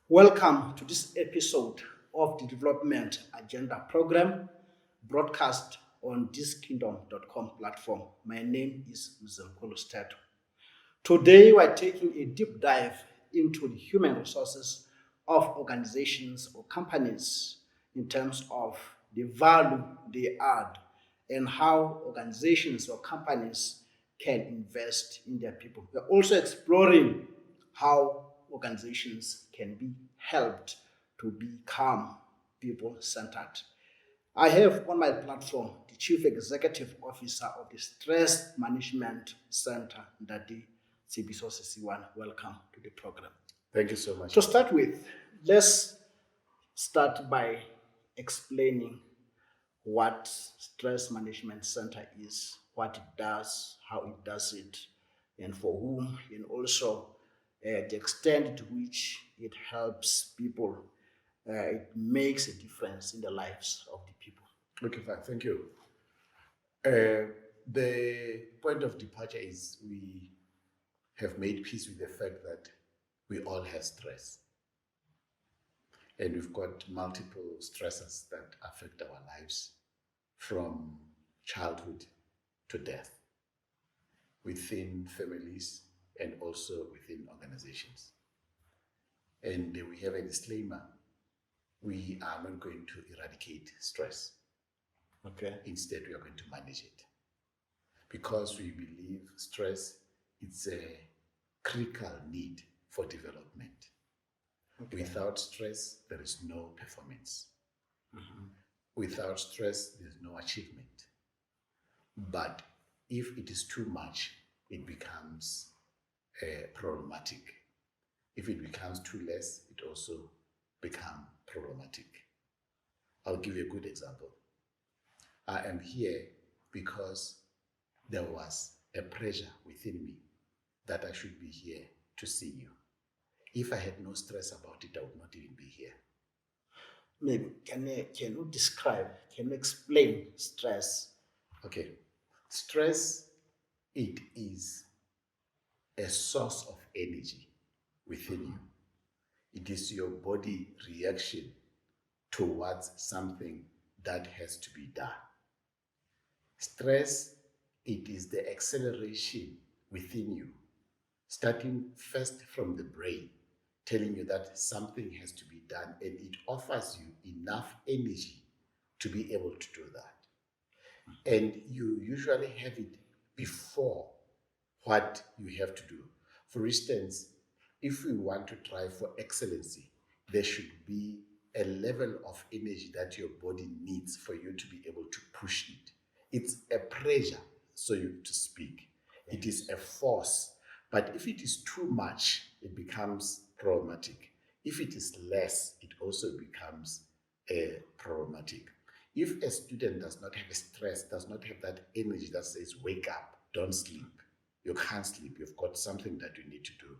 Welcome to this episode of the Development Agenda program broadcast on thiskingdom.com platform. My name is Mzimkhulu Steto. Today, we're taking a deep dive into the human resources of organizations or companies in terms of the value they add and how organizations or companies can invest in their people. We're also exploring how organizations can be helped to become people centered. I have on my platform the Chief Executive Officer of the Stress Management Center, Ndadi Tsepiso Sesioana. Welcome to the program. Thank you so much. To start with, let's start by explaining what Stress Management Center is, what it does, how it does it, and for whom, and also the extent to which it helps people. It makes a difference in the lives of the people. Okay, fine. Thank you. The point of departure is we have made peace with the fact that we all have stress. And we've got multiple stresses that affect our lives from childhood to death within families and also within organizations. And we have a disclaimer. We are not going to eradicate stress. Okay. Instead, we are going to manage it. Because we believe stress is a critical need for development. Okay. Without stress, there is no performance. Mm-hmm. Without stress, there's no achievement. But if it is too much, it becomes problematic. If it becomes too less, it also becomes problematic. I'll give you a good example. I am here because there was a pressure within me that I should be here to see you. If I had no stress about it, I would not even be here. Maybe can you describe, can you explain stress? Okay. Stress, it is a source of energy within you. It is your body reaction towards something that has to be done. Stress, it is the acceleration within you, starting first from the brain, telling you that something has to be done, and it offers you enough energy to be able to do that. And you usually have it before what you have to do. For instance, if we want to try for excellency, there should be a level of energy that your body needs for you to be able to push it. It's a pressure, so to speak. It is a force. But if it is too much, it becomes problematic. If it is less, it also becomes problematic. If a student does not have a stress, does not have that energy that says, wake up, don't sleep. You can't sleep, you've got something that you need to do.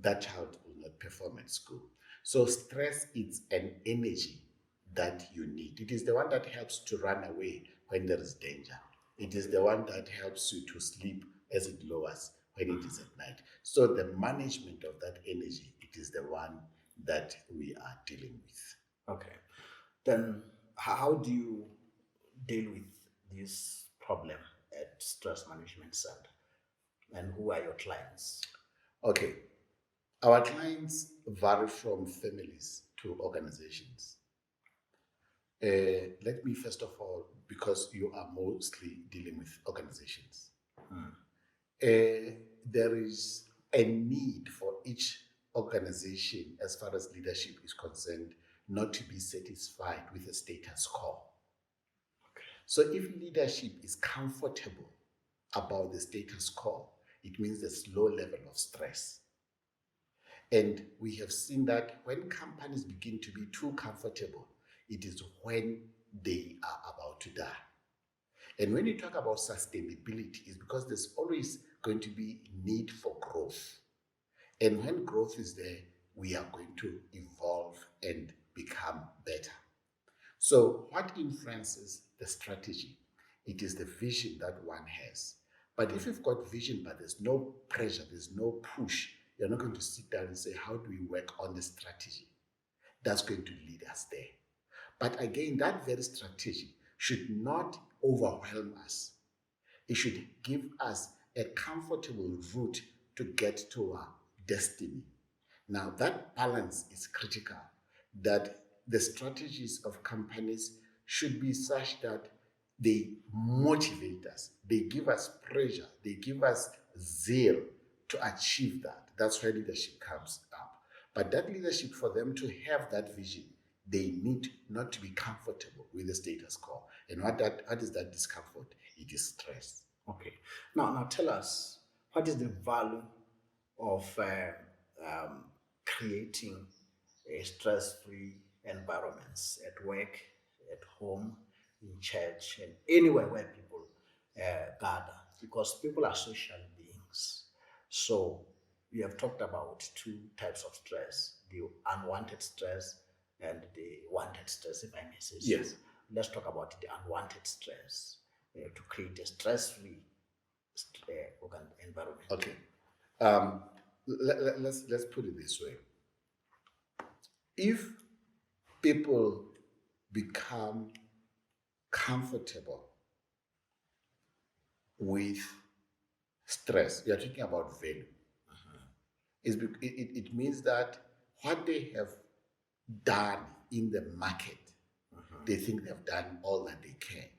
That child will not perform at school. So stress is an energy that you need. It is the one that helps to run away when there is danger. It is the one that helps you to sleep as it lowers when it is at night. So the management of that energy, it is the one that we are dealing with. Okay. Then how do you deal with this problem at Stress Management Center? And who are your clients? Okay. Our clients vary from families to organizations. Let me first of all, because you are mostly dealing with organizations, there is a need for each organization, as far as leadership is concerned, not to be satisfied with the status quo. Okay. So if leadership is comfortable about the status quo, it means there's low level of stress. And we have seen that when companies begin to be too comfortable, it is when they are about to die. And when you talk about sustainability, it's because there's always going to be need for growth. And when growth is there, we are going to evolve and become better. So what influences the strategy? It is the vision that one has. But if you've got vision, but there's no pressure, there's no push, You're not going to sit down and say, how do we work on the strategy that's going to lead us there? But again, that very strategy should not overwhelm us. It should give us a comfortable route to get to our destiny. Now, that balance is critical, that the strategies of companies should be such that they motivate us, they give us pressure, they give us zeal to achieve that. That's where leadership comes up. But that leadership, for them to have that vision, they need not to be comfortable with the status quo. And what is that discomfort? It is stress. Okay. Now tell us, what is the value of creating a stress-free environments at work, at home, in church, and anywhere where people gather? Because people are social beings. So we have talked about two types of stress: the unwanted stress and the wanted stress, if I may say so. Yes. Let's talk about the unwanted stress to create a stress-free environment. Okay. Let's put it this way. If people become comfortable with stress, you're talking about value. It means that what they have done in the market, they think they've done all that they can.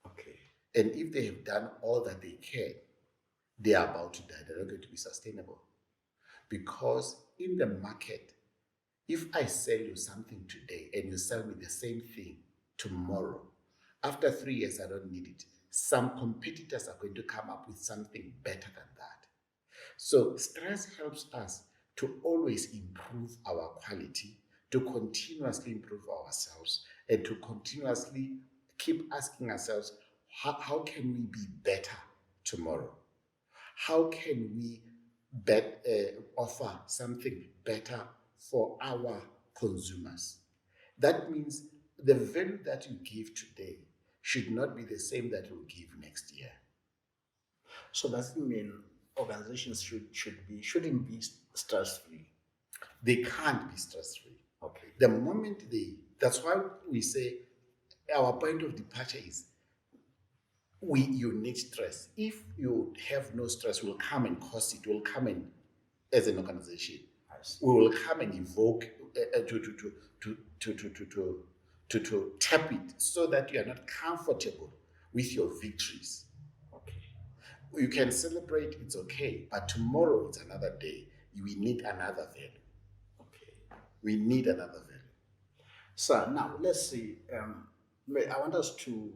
Okay. And if they have done all that they can, they are about to die. They're not going to be sustainable. Because in the market, if I sell you something today and you sell me the same thing tomorrow, after 3 years, I don't need it. Some competitors are going to come up with something better than that. So stress helps us to always improve our quality, to continuously improve ourselves, and to continuously keep asking ourselves, how can we be better tomorrow? How can we offer something better for our consumers? That means the value that you give today should not be the same that you give next year. So does it mean organizations shouldn't be stress-free? They can't be stress-free. Okay. The moment that's why we say our point of departure is you need stress. If you have no stress, we'll come and cause it. We'll come and, as an organization, we will come and evoke to tap it so that you are not comfortable with your victories. Okay. You can celebrate, it's okay, but tomorrow it's another day. We need another value. Okay. We need another value. So now let's see. I want us to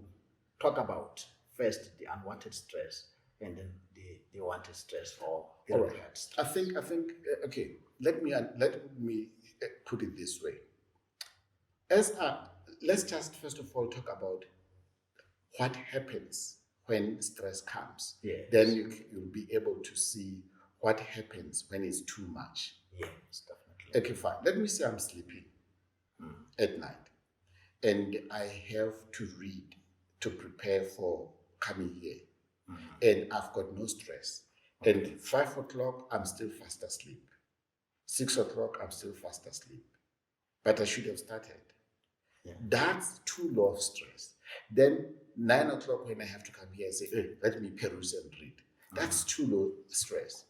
talk about first the unwanted stress and then the wanted stress or the required stress. I think okay. Let me put it this way. Let's just first of all talk about what happens when stress comes. Yes. Then you'll be able to see what happens when it's too much. Yes, definitely. Okay, fine. Let me say I'm sleeping at night and I have to read to prepare for coming here. And I've got no stress. Then 5 o'clock, I'm still fast asleep. 6 o'clock, I'm still fast asleep. But I should have started. Yeah. That's too low of stress. Then 9 o'clock, when I have to come here and say, hey, let me peruse and read. That's too low stress.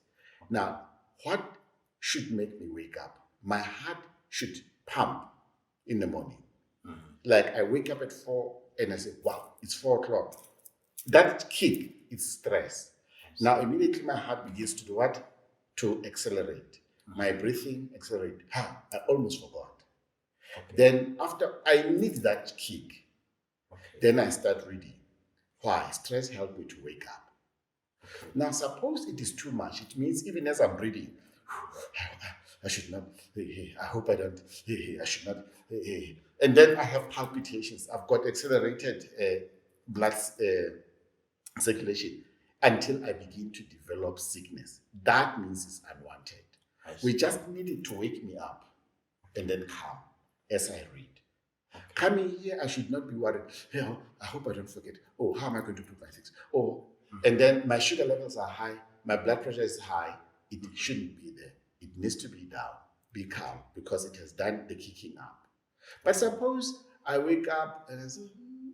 Now, what should make me wake up? My heart should pump in the morning. Like I wake up at 4 and I say, wow, it's 4 o'clock. That kick is stress. Now, immediately my heart begins to do what? To accelerate. My breathing accelerate. I almost forgot. Okay. Then after I need that kick, then I start reading. Why? Stress helps me to wake up. Now, suppose it is too much. It means even as I'm reading, I should not, I hope I don't, I should not. And then I have palpitations. I've got accelerated blood circulation until I begin to develop sickness. That means it's unwanted. We just need it to wake me up and then calm as I read. Okay. Coming here, I should not be worried. I hope I don't forget. Oh, how am I going to put my things? Oh, and then my sugar levels are high. My blood pressure is high. it shouldn't be there. It needs to be down, be calm, because it has done the kicking up. But suppose I wake up and I say,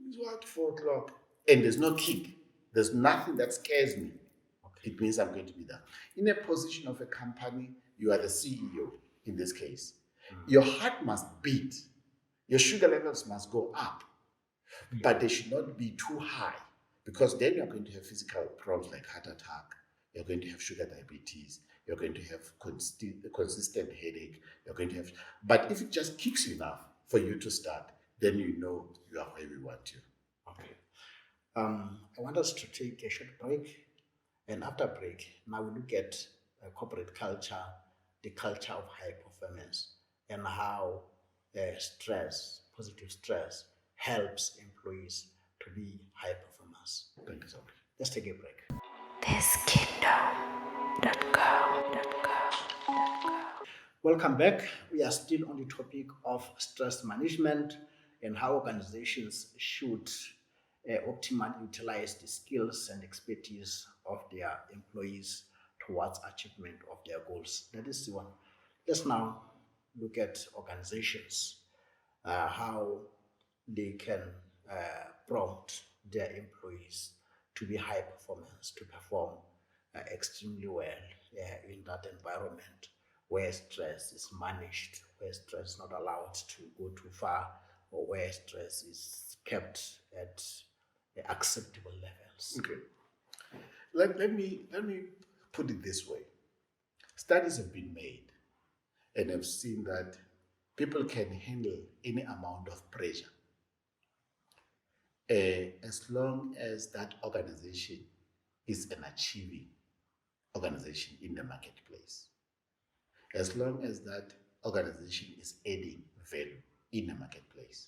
it's what, 4 o'clock, and there's no kick. There's nothing that scares me. It means I'm going to be down. In a position of a company, you are the CEO in this case. Your heart must beat. Your sugar levels must go up, but they should not be too high, because then you're going to have physical problems like heart attack. You're going to have sugar diabetes. You're going to have consistent headache. You're going to have, but if it just kicks you enough for you to start, then you know you are where we want you. Okay. I want us to take a short break, and after break, now we look at corporate culture, the culture of high performance, and how stress, positive stress, helps employees to be high performers. Thank you so much. Let's take a break. Welcome back. We are still on the topic of stress management and how organizations should optimally utilize the skills and expertise of their employees towards achievement of their goals. That is the one. Let's now look at organizations, how they can prompt their employees to be high performers, to perform extremely well in that environment where stress is managed, where stress is not allowed to go too far, or where stress is kept at acceptable levels. Okay. Let me put it this way. Studies have been made and have seen that people can handle any amount of pressure as long as that organization is an achieving organization in the marketplace, as long as that organization is adding value in the marketplace.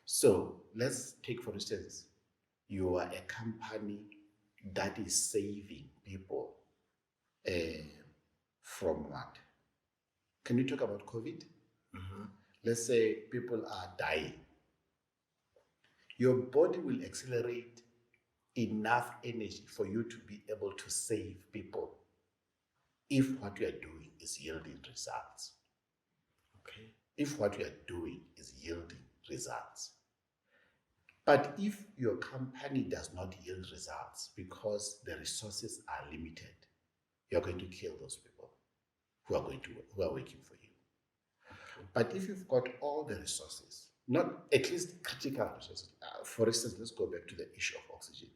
So let's take, for instance, you are a company that is saving people from what? Can you talk about COVID? Mm-hmm. Let's say people are dying. Your body will accelerate enough energy for you to be able to save people if what you are doing is yielding results. Okay. If what you are doing is yielding results. But if your company does not yield results because the resources are limited, you're going to kill those people who are working for you. Okay. But if you've got all the resources, not at least critical resources, for instance, let's go back to the issue of oxygen.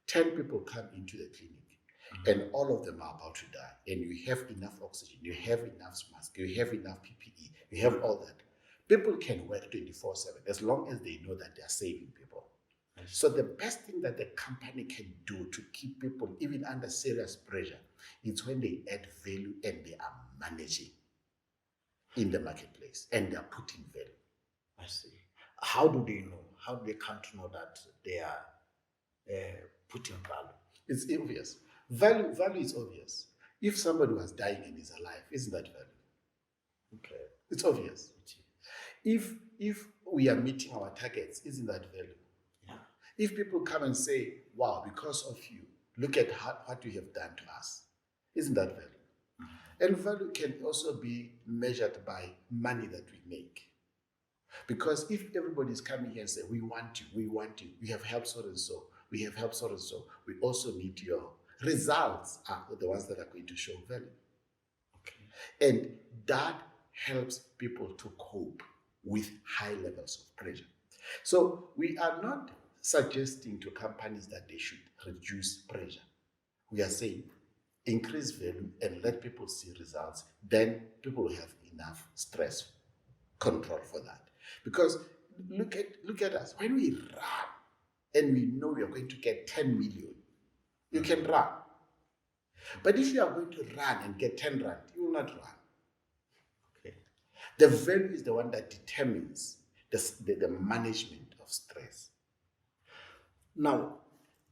10 people come into the clinic, and all of them are about to die, and you have enough oxygen, you have enough masks, you have enough PPE, you have all that. People can work 24/7 as long as they know that they are saving people. So the best thing that the company can do to keep people even under serious pressure is when they add value and they are managing in the marketplace and they are putting value. I see. How do they know? How do they come to know that they are putting value? It's obvious. Value is obvious. If somebody was dying and is alive, isn't that value? Okay. It's obvious. If we are meeting our targets, isn't that value? Yeah. If people come and say, wow, because of you, look at what you have done to us, isn't that value? Mm-hmm. And value can also be measured by money that we make. Because if everybody is coming here and say, we want you, we have helped so and so, we have helped so and so, we also need your results are the ones that are going to show value. Okay. And that helps people to cope with high levels of pressure. So we are not suggesting to companies that they should reduce pressure. We are saying increase value and let people see results, then people will have enough stress control for that. Because look at us. When we run and we know we are going to get 10 million, you can run. But if you are going to run and get 10 rand, you will not run. Okay. The value is the one that determines the management of stress. Now,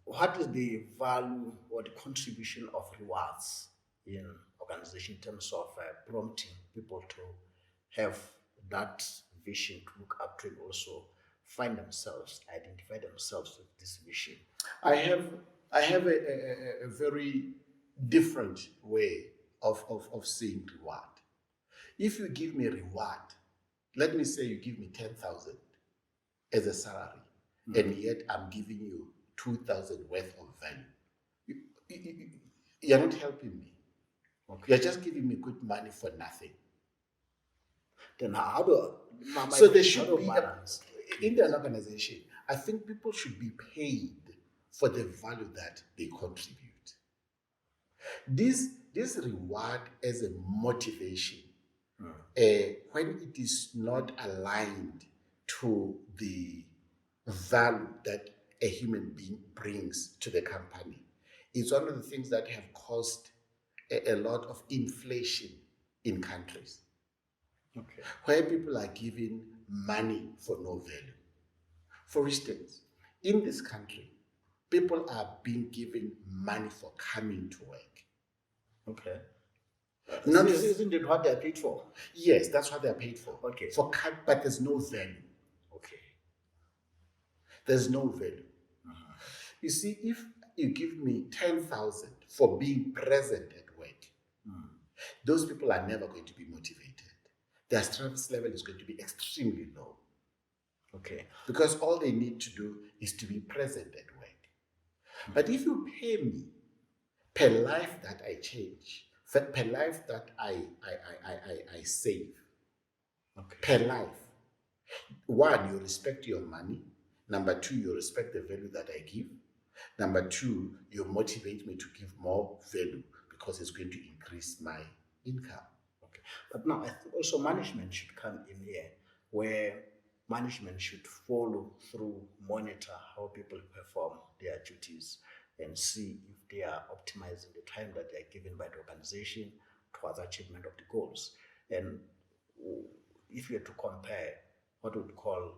what is the value or the contribution of rewards in organization in terms of prompting people to have that vision, to look up to, and also find themselves, identify themselves with this vision? I have a very different way of seeing reward. If you give me reward, let me say you give me 10,000 as a salary, and yet I'm giving you 2,000 worth of value. You're not helping me. Okay. You're just giving me good money for nothing. Then how do So there should be balance in an organization, I think people should be paid for the value that they contribute. This reward as a motivation, when it is not aligned to the value that a human being brings to the company, it's one of the things that have caused a lot of inflation in countries. Okay. Where people are given money for no value. For instance, in this country, people are being given money for coming to work. Okay. Isn't it what they're paid for? Yes, that's what they're paid for. Okay. But there's no value. Okay. There's no value. You see, if you give me 10,000 for being present at work, those people are never going to be motivated. Their stress level is going to be extremely low. Okay. Because all they need to do is to be present at work. But if you pay me per life that I change, per life that I save, per life, one, you respect your money. Number two, you respect the value that I give. Number two, you motivate me to give more value because it's going to increase my income. Okay. But now I think also management should come in here, where management should follow through, monitor how people perform their duties, and see if they are optimizing the time that they are given by the organization towards achievement of the goals. And if you were to compare what we would call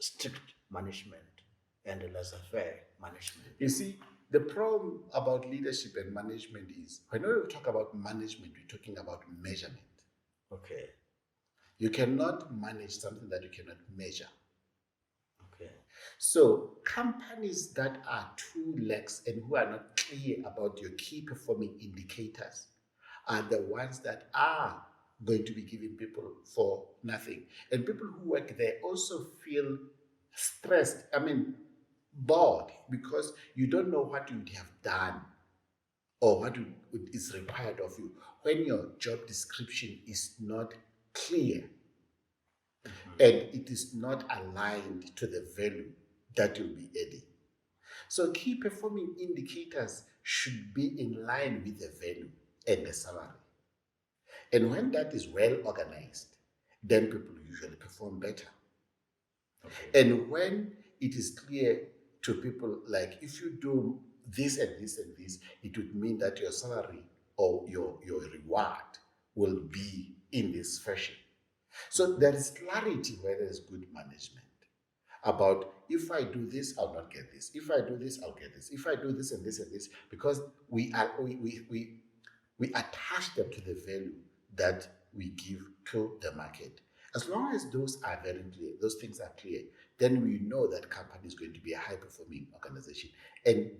strict management and laissez-faire management. You see, the problem about leadership and management is whenever we talk about management, we're talking about measurement. Okay. You cannot manage something that you cannot measure. Okay. So companies that are too lax and who are not clear about your key performing indicators are the ones that are going to be giving people for nothing. And people who work there also feel stressed, bored, because you don't know what you would have done or what is required of you when your job description is not clear and it is not aligned to the value that you'll be adding. So key performing indicators should be in line with the value and the salary. And when that is well organized, then people usually perform better. Okay. And when it is clear to people, like if you do this and this and this, it would mean that your salary or your reward will be in this fashion. So there is clarity where there is good management about if I do this, I'll not get this. If I do this, I'll get this. If I do this and this and this, because we attach them to the value that we give to the market. As long as those are very clear, those things are clear, then we know that company is going to be a high-performing organization. And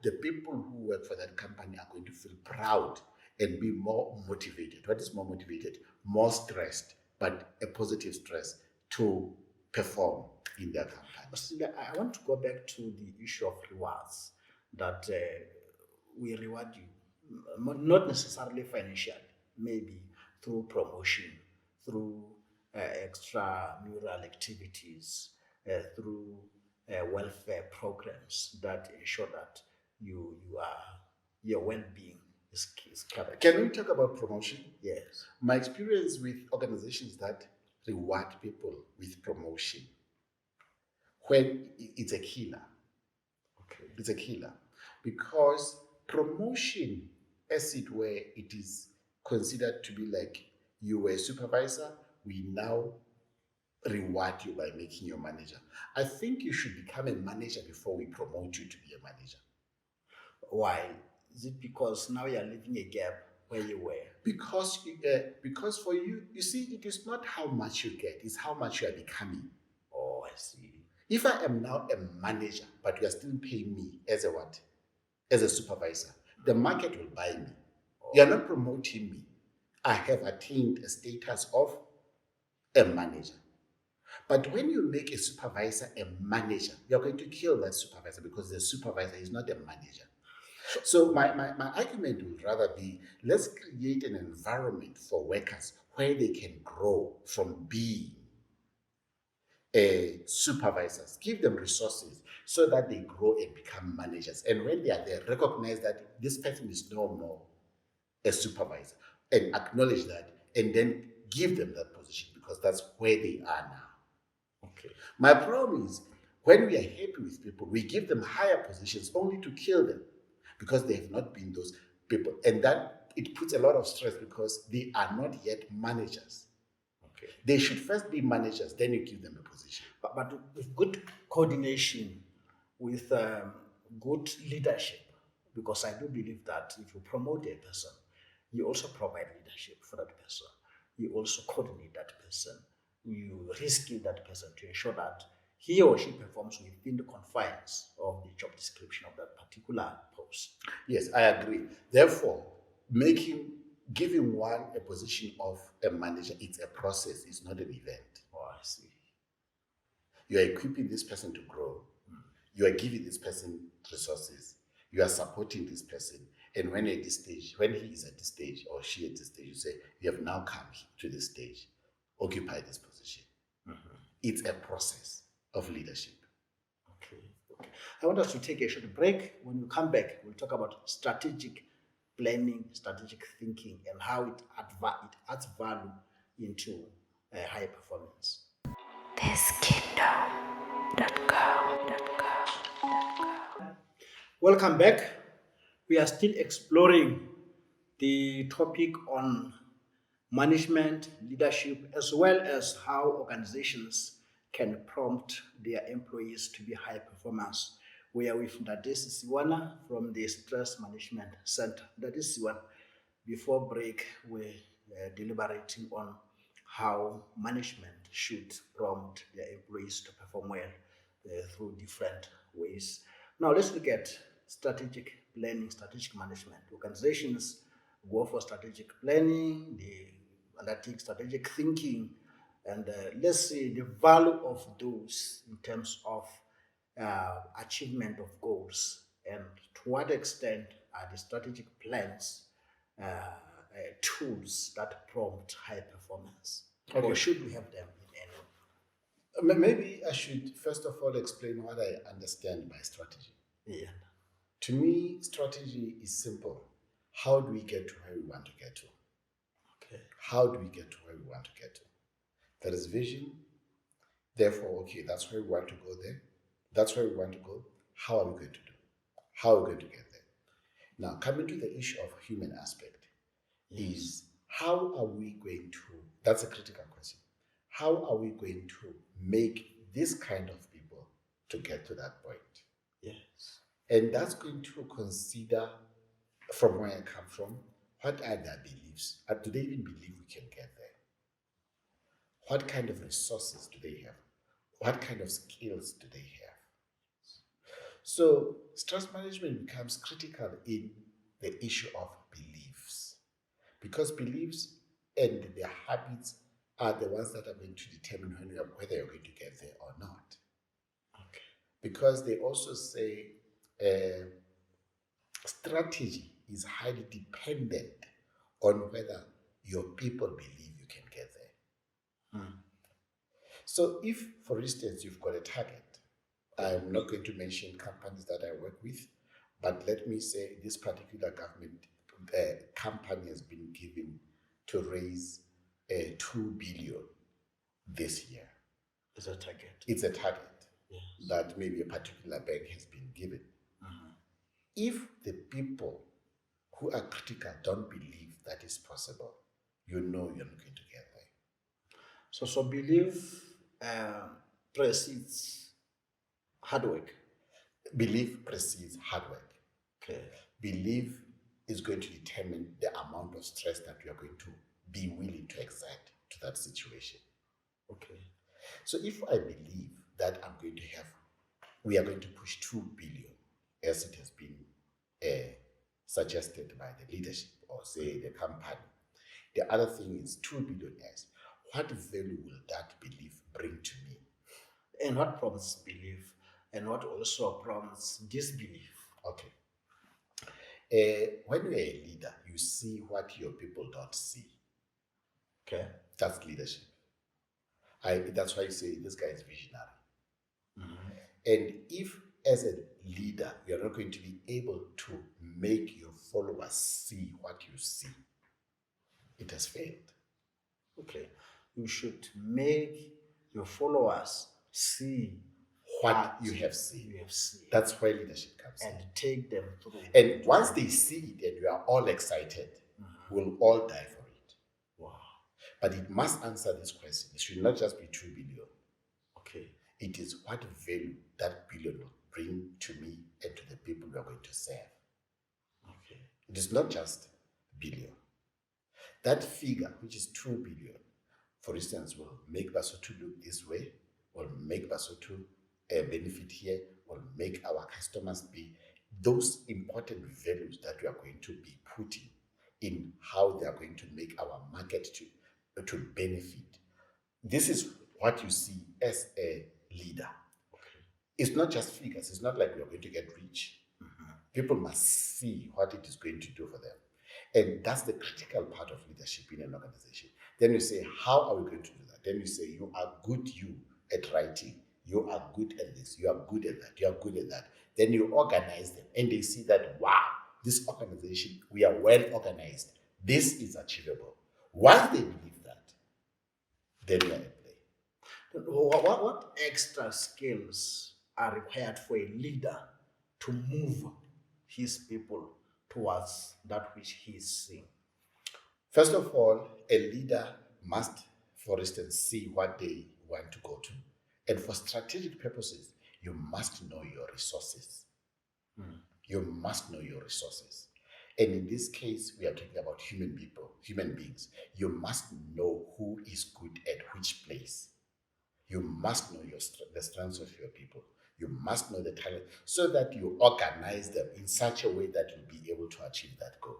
the people who work for that company are going to feel proud and be more motivated. What is more motivated? More stressed, but a positive stress to perform in their company. I want to go back to the issue of rewards, that we reward you, not necessarily financially, maybe through promotion, through extramural activities, through welfare programs that ensure that your well-being is covered. Can we talk about promotion? Yes. My experience with organizations that reward people with promotion, when it's a killer. Okay. It's a killer. Because promotion, as it were, it is considered to be like you were a supervisor, we now reward you by making you a manager. I think you should become a manager before we promote you to be a manager. Why? Is it because now you're leaving a gap where you were? Because for you, you see, it is not how much you get, it's how much you are becoming. Oh, I see. If I am now a manager, but you are still paying me as a what? As a supervisor, the market will buy me. You are not promoting me. I have attained a status of a manager. But when you make a supervisor a manager, you're going to kill that supervisor because the supervisor is not a manager. So my argument would rather be, let's create an environment for workers where they can grow from being supervisors. Give them resources so that they grow and become managers. And when they are there, recognize that this person is no more a supervisor and acknowledge that, and then give them that position because that's where they are now. Okay. My problem is when we are happy with people, we give them higher positions only to kill them because they have not been those people. And that it puts a lot of stress because they are not yet managers. Okay. They should first be managers, then you give them a position. But with good coordination, with good leadership, because I do believe that if you promote a person, you also provide leadership for that person. You also coordinate that person. You rescue that person to ensure that he or she performs within the confines of the job description of that particular post. Yes, I agree. Therefore, giving one a position of a manager, it's a process, it's not an event. Oh, I see. You are equipping this person to grow. You are giving this person resources. You are supporting this person. And when he is at this stage or she at this stage, you say, you have now come to this stage, occupy this position. Mm-hmm. It's a process of leadership. Okay. I want us to take a short break. When we come back, we'll talk about strategic planning, strategic thinking, and how it adds value into high performance. Welcome back. We are still exploring the topic on management, leadership, as well as how organizations can prompt their employees to be high performers. We are with Tsepiso Sesioana from the Stress Management Center. Tsepiso Sesioana, before break, we're deliberating on how management should prompt their employees to perform well through different ways. Now let's look at strategic planning, strategic management. Organizations go for strategic planning, they undertake strategic thinking, and let's see the value of those in terms of achievement of goals, and to what extent are the strategic plans tools that prompt high performance, or should we have them in any? Maybe I should first of all explain what I understand by strategy. Yeah. To me, strategy is simple. How do we get to where we want to get to? Okay. How do we get to where we want to get to? There is vision. Therefore, okay, that's where we want to go there. That's where we want to go. How are we going to do? How are we going to get there? Now, coming to the issue of human aspect, is how are we going to, that's a critical question. How are we going to make this kind of people to get to that point? Yes. And that's going to consider, from where I come from, what are their beliefs? Do they even believe we can get there? What kind of resources do they have? What kind of skills do they have? So stress management becomes critical in the issue of beliefs, because beliefs and their habits are the ones that are going to determine whether you're going to get there or not. Okay. Because they also say strategy is highly dependent on whether your people believe you can get there. So if, for instance, you've got a target, I'm not going to mention companies that I work with, but let me say this particular government company has been given to raise 2 billion this year. It's a target. It's a target Yes. that maybe a particular bank has been given. If the people who are critical don't believe that is possible, you know you're not going to get there. So belief precedes hard work. Belief precedes hard work. Okay. Belief is going to determine the amount of stress that you are going to be willing to exert to that situation. Okay. So if I believe that we are going to push 2 billion, as it has been suggested by the leadership or say the company. The other thing is 2 billionaires. What value will that belief bring to me? And what prompts belief, and what also prompts disbelief? Okay. When you're a leader, you see what your people don't see. Okay. That's leadership. That's why you say this guy is visionary. And if, as a leader, you're not going to be able to make your followers see what you see, it has failed. Okay. You should make your followers see What you have seen. you have seen, That's where leadership comes and in. take them through. And once they see it and we are all excited, we'll all die for it. Wow. But it must answer this question. It should not just be 2 billion. Okay. It is what value that billion will bring to me and to the people we are going to serve. Okay. It is not just billion. That figure, which is 2 billion, for instance, will make Basotho look this way, will make Basotho benefit here, will make our customers be those important values that we are going to be putting in how they are going to make our market to benefit. This is what you see as a leader. Okay. It's not just figures. It's not like we are going to get rich. People must see what it is going to do for them. And that's the critical part of leadership in an organization. Then you say, how are we going to do that? Then you say, you are good, at writing. You are good at this. You are good at that. You are good at that. Then you organize them and they see that, wow, this organization, we are well organized. This is achievable. Once they believe that, then we are at play. What extra skills are required for a leader to move his people towards that which he is seeing? First of all, a leader must, for instance, see what they want to go to. And for strategic purposes, you must know your resources. You must know your resources. And in this case, we are talking about human beings. You must know who is good at which place. You must know the strengths of your people. You must know the talent so that you organize them in such a way that you'll be able to achieve that goal.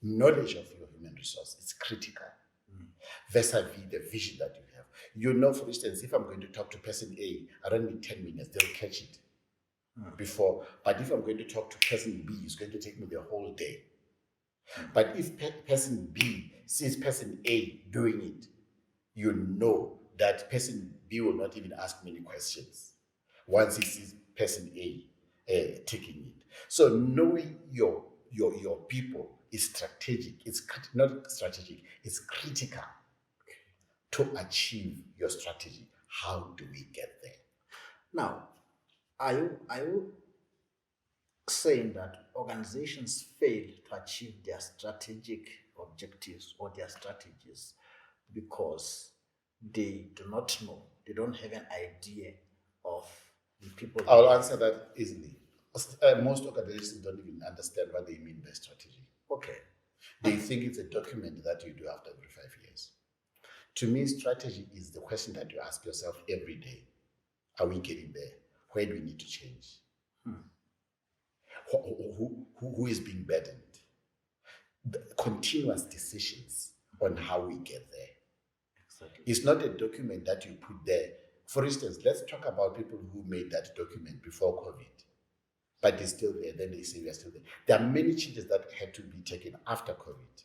Knowledge of your human resource is critical vis-a-vis the vision that you have. You know, for instance, if I'm going to talk to person A, I don't need 10 minutes, they'll catch it before. But if I'm going to talk to person B, it's going to take me the whole day. But if person B sees person A doing it, you know that person B will not even ask many questions once he sees person A taking it. So knowing your people is strategic. It's not strategic. It's critical to achieve your strategy. How do we get there? Now, are you saying that organizations fail to achieve their strategic objectives or their strategies because they do not know, they don't have an idea of the people? I'll answer that easily. Most organizations don't even understand what they mean by strategy. Okay. They think it's a document that you do after every 5 years. To me, strategy is the question that you ask yourself every day. Are we getting there? Where do we need to change? Who is being burdened? The continuous decisions on how we get there. Exactly. It's not a document that you put there. For instance, let's talk about people who made that document before COVID, but they're still there. Then they say we are still there. There are many changes that had to be taken after COVID.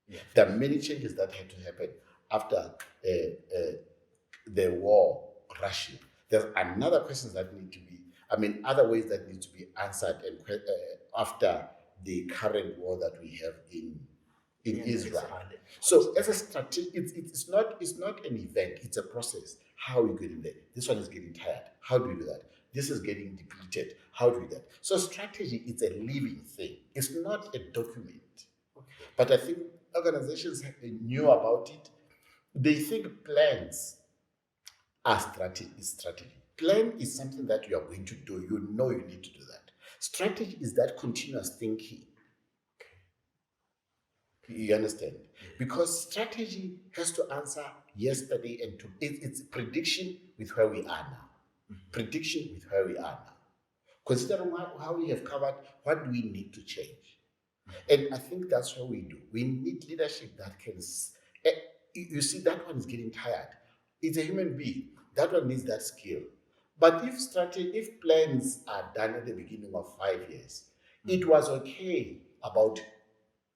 Yeah. There are many changes that had to happen after the war, Russia. There's another questions that need to be, other ways that need to be answered and after the current war that we have in Israel. So as a strategy, it's not an event, it's a process. How are we getting there? This one is getting tired. How do we do that? This is getting depleted. How do we do that? So strategy is a living thing. It's not a document. Okay. But I think organizations knew about it. They think plans are strategy. Plan is something that you are going to do. You know you need to do that. Strategy is that continuous thinking. You understand? Because strategy has to answer yesterday and to it's prediction with where we are now. Prediction with where we are now. Considering how we have covered, what do we need to change? And I think that's what we do. We need leadership that can. You see, that one is getting tired. It's a human being. That one needs that skill. But if plans are done at the beginning of 5 years, it was okay about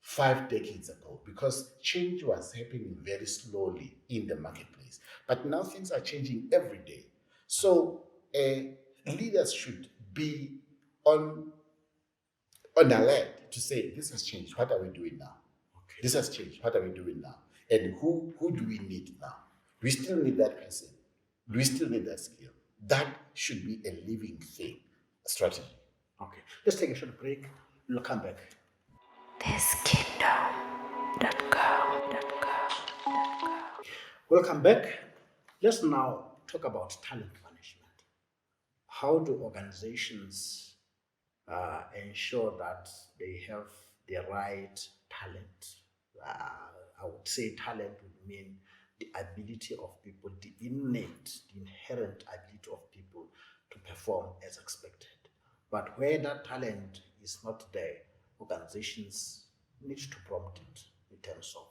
5 decades ago because change was happening very slowly in the marketplace. But now things are changing every day. So leaders should be on alert to say, this has changed. What are we doing now? Okay. This has changed. What are we doing now? And who do we need now? Do we still need that person? Do we still need that skill? That should be a living thing, a strategy. Okay. Let's take a short break. We'll come back. Welcome back. Let's now talk about talent management. How do organizations ensure that they have the right talent? I would say talent would mean the ability of people, the innate, the inherent ability of people to perform as expected. But where that talent is not there, organizations need to prompt it in terms of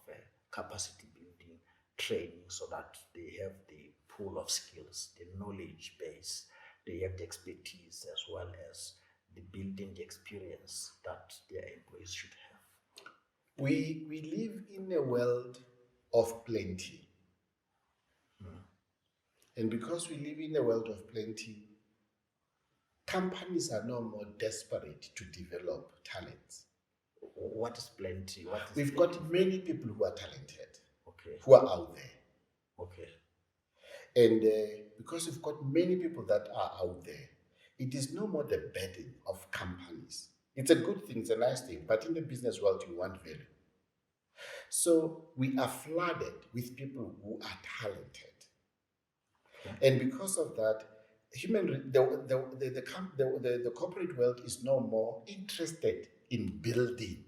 capacity building, training, so that they have the pool of skills, the knowledge base, they have the expertise as well as the building the experience that their employees should have. We live in a world of plenty. And because we live in a world of plenty, companies are no more desperate to develop talents. What is plenty? We've got many people who are talented, okay, who are out there. Okay. And because we've got many people that are out there, it is no more the burden of companies. It's a good thing, it's a nice thing, but in the business world, you want value. So we are flooded with people who are talented. And because of that, the corporate world is no more interested in building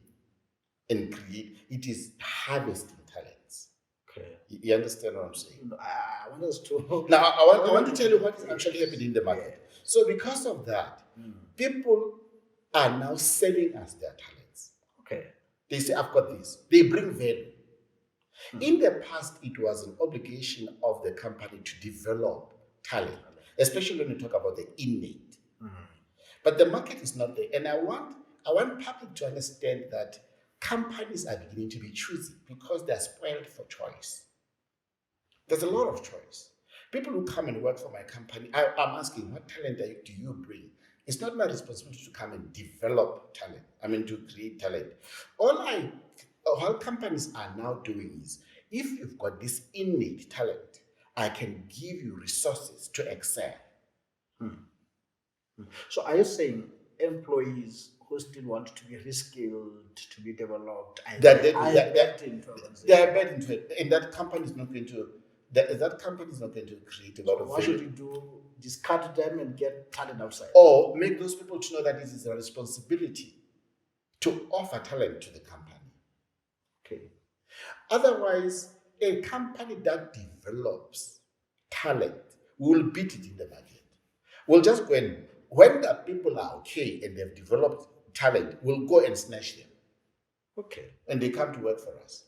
and create. It is harvesting talents. Okay. You understand what I'm saying? I want us to. Now, I want to tell you what is actually happening in the market. Yeah. So because of that, people are now selling us their talents. Okay. They say, I've got this. They bring value. In the past, it was an obligation of the company to develop talent, especially when you talk about the innate. But the market is not there. And I want public to understand that companies are beginning to be choosy because they're spoiled for choice. There's a lot of choice. People who come and work for my company, I'm asking, what talent do you bring? It's not my responsibility to come and develop talent. To create talent. All companies are now doing is, if you've got this innate talent, I can give you resources to excel. So are you saying employees who still want to be reskilled, to be developed, and they're bad into it, and that company is not going to. That company is not going to create a lot of. What should you do? Discard them and get talent outside, or make those people to know that it is a responsibility to offer talent to the company. Okay. Otherwise, a company that develops talent will beat it in the market. We'll just go and, when the people are okay and they've developed talent, we'll go and snatch them. Okay. And they come to work for us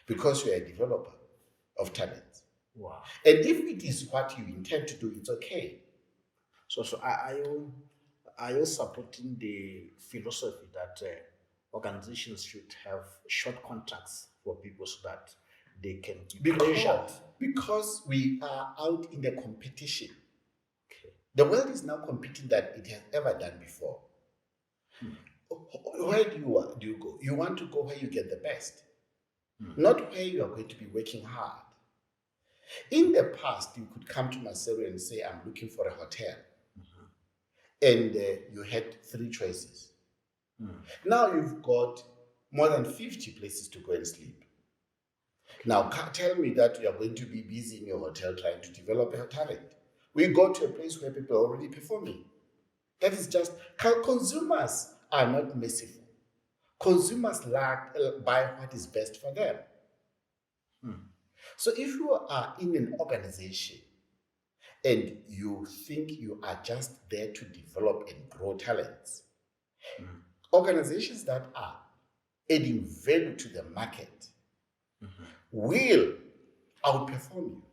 because you're a developer of talent. Wow. And if it is what you intend to do, it's okay. So are you supporting the philosophy that organizations should have short contracts for people so that they can be pressured? Because we are out in the competition. Okay. The world is now competing that it has ever done before. Where do you go? You want to go where you get the best, not where you are going to be working hard. In the past, you could come to Maseru and say, I'm looking for a hotel. And you had 3 choices. Now you've got more than 50 places to go and sleep. Now, tell me that you are going to be busy in your hotel trying to develop your talent. We go to a place where people are already performing. That is just, consumers are not merciful. Consumers buy what is best for them. So if you are in an organization and you think you are just there to develop and grow talents, organizations that are adding value to the market, will outperform you.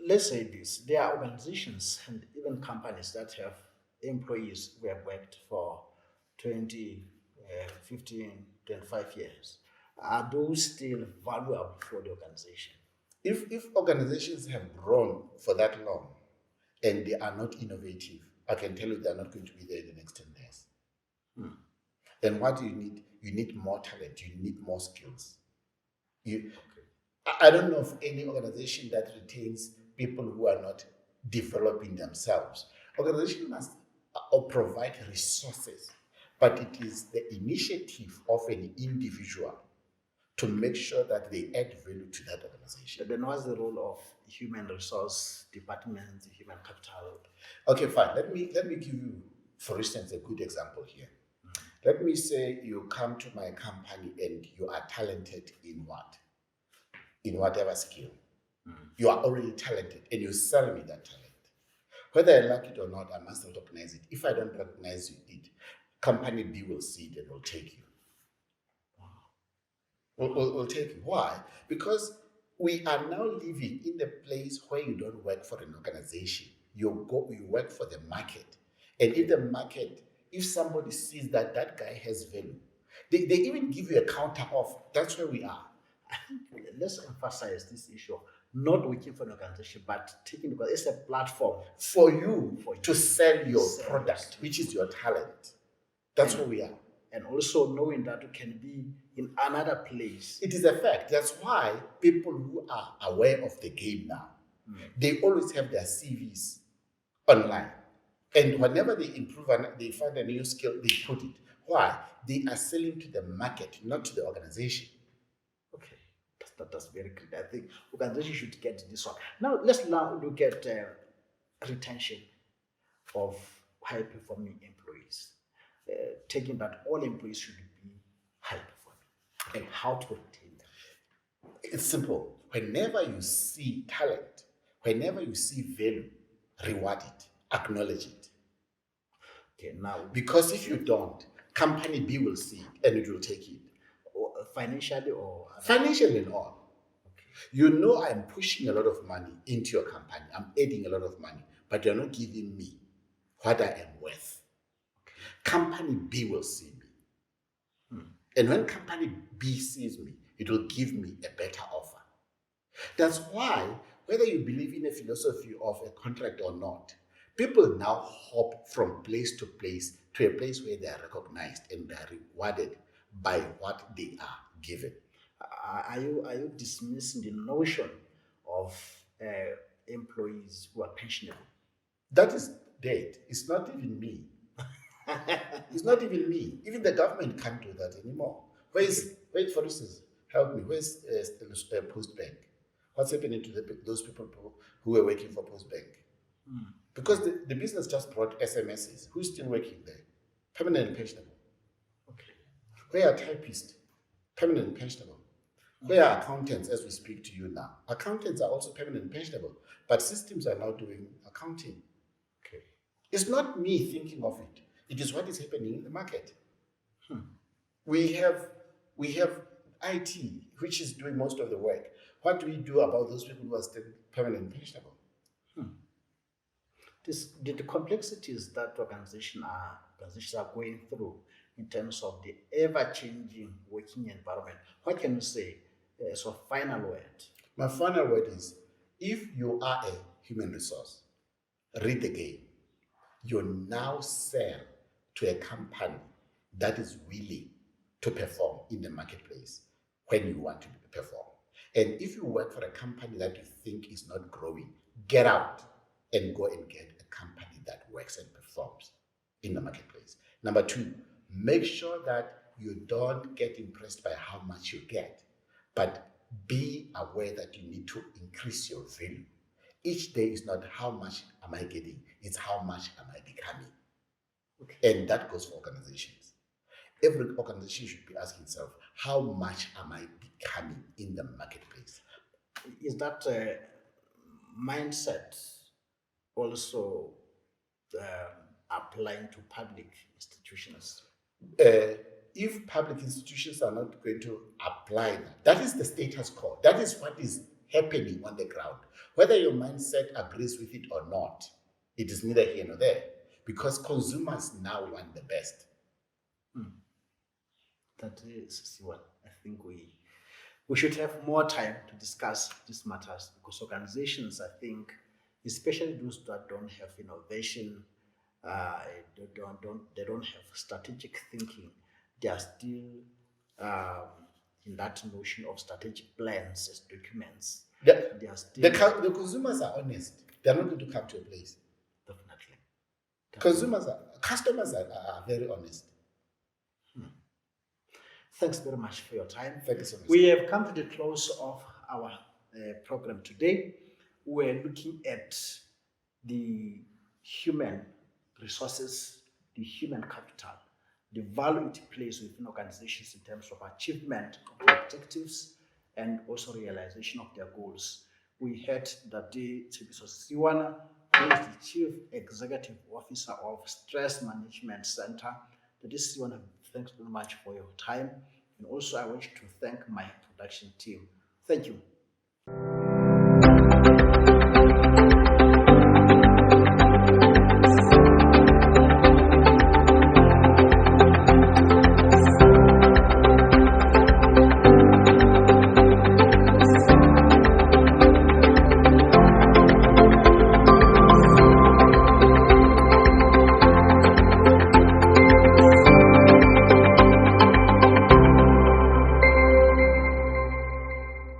Let's say this, there are organizations and even companies that have employees who have worked for 20, 15, 25 years. Are those still valuable for the organization? If organizations have grown for that long and they are not innovative, I can tell you they are not going to be there in the next 10 years. Then what do you need? You need more talent, you need more skills. I don't know of any organization that retains people who are not developing themselves. Organization must provide resources, but it is the initiative of an individual to make sure that they add value to that organization. Then what's the role of human resource department, human capital? Okay, fine. Let me give you, for instance, a good example here. Let me say you come to my company and you are talented in what? In whatever skill. You are already talented and you sell me that talent. Whether I like it or not, I must recognize it. If I don't recognize it, company B will see it and will take you. Will take you. Why? Because we are now living in the place where you don't work for an organization. You work for the market. And if somebody sees that that guy has value, they even give you a counter offer. That's where we are. Let's emphasize this issue of not working for an organization, but taking, because it's a platform for you to sell your product, which is your talent. That's where we are. And also knowing that you can be in another place. It is a fact. That's why people who are aware of the game now, they always have their CVs online. And whenever they improve and they find a new skill, they put it. Why? They are selling to the market, not to the organization. Okay, that's very clear. I think organizations should get this one. Now, let's look at retention of high-performing employees. Taking that all employees should be high-performing, and how to retain them. It's simple. Whenever you see talent, whenever you see value, reward it, acknowledge it. Okay, now, because if you don't, company B will see it and it will take it. Financially or financially and all. Okay. You know I'm pushing a lot of money into your company. I'm adding a lot of money, but you're not giving me what I am worth. Okay. Company B will see me. And when company B sees me, it will give me a better offer. That's why, whether you believe in a philosophy of a contract or not, people now hop from place to a place where they are recognized and they are rewarded by what they are given. Are you dismissing the notion of employees who are pensionable? That is dead. It's not even me. It's not even me. Even the government can't do that anymore. Wait, for instance, help me. Where's Post Bank? What's happening to those people who were working for Post Bank? Because the business just brought SMSs. Who's still working there? Permanent and pensionable. Okay. Where are typists? Permanent and pensionable. Where are accountants as we speak to you now? Accountants are also permanent and pensionable, but systems are now doing accounting. Okay. It's not me thinking of it. It is what is happening in the market. We have IT, which is doing most of the work. What do we do about those people who are still permanent and pensionable? The complexities that organizations are going through in terms of the ever-changing working environment. What can you say as a final word? My final word is, if you are a human resource, read the game. You now sell to a company that is willing to perform in the marketplace when you want to perform. And if you work for a company that you think is not growing, get out and go and get a company that works and performs in the marketplace. Number two, make sure that you don't get impressed by how much you get, but be aware that you need to increase your value. Each day is not how much am I getting, it's how much am I becoming. Okay. And that goes for organizations. Every organization should be asking itself, how much am I becoming in the marketplace? Is that mindset also applying to public institutions? if public institutions are not going to apply that, that is the status quo. That is what is happening on the ground. Whether your mindset agrees with it or not, it is neither here nor there, because consumers now want the best. That is what I think we should have more time to discuss these matters, because organizations, I think, especially those that don't have innovation, they don't have strategic thinking. They are still um, in that notion of strategic plans as documents. The, They are still the consumers are honest. They're not going to come to a place. definitely. Customers are very honest. Thanks very much for your time. Thank you so much. We have come to the close of our program today. We're looking at the human resources, the human capital, the value it plays within organizations in terms of achievement of objectives and also realization of their goals. We had that day Tsepiso Sesioana, who is the Chief Executive Officer of Stress Management Center. That is Sesioana, thanks very much for your time. And also I wish to thank my production team. Thank you.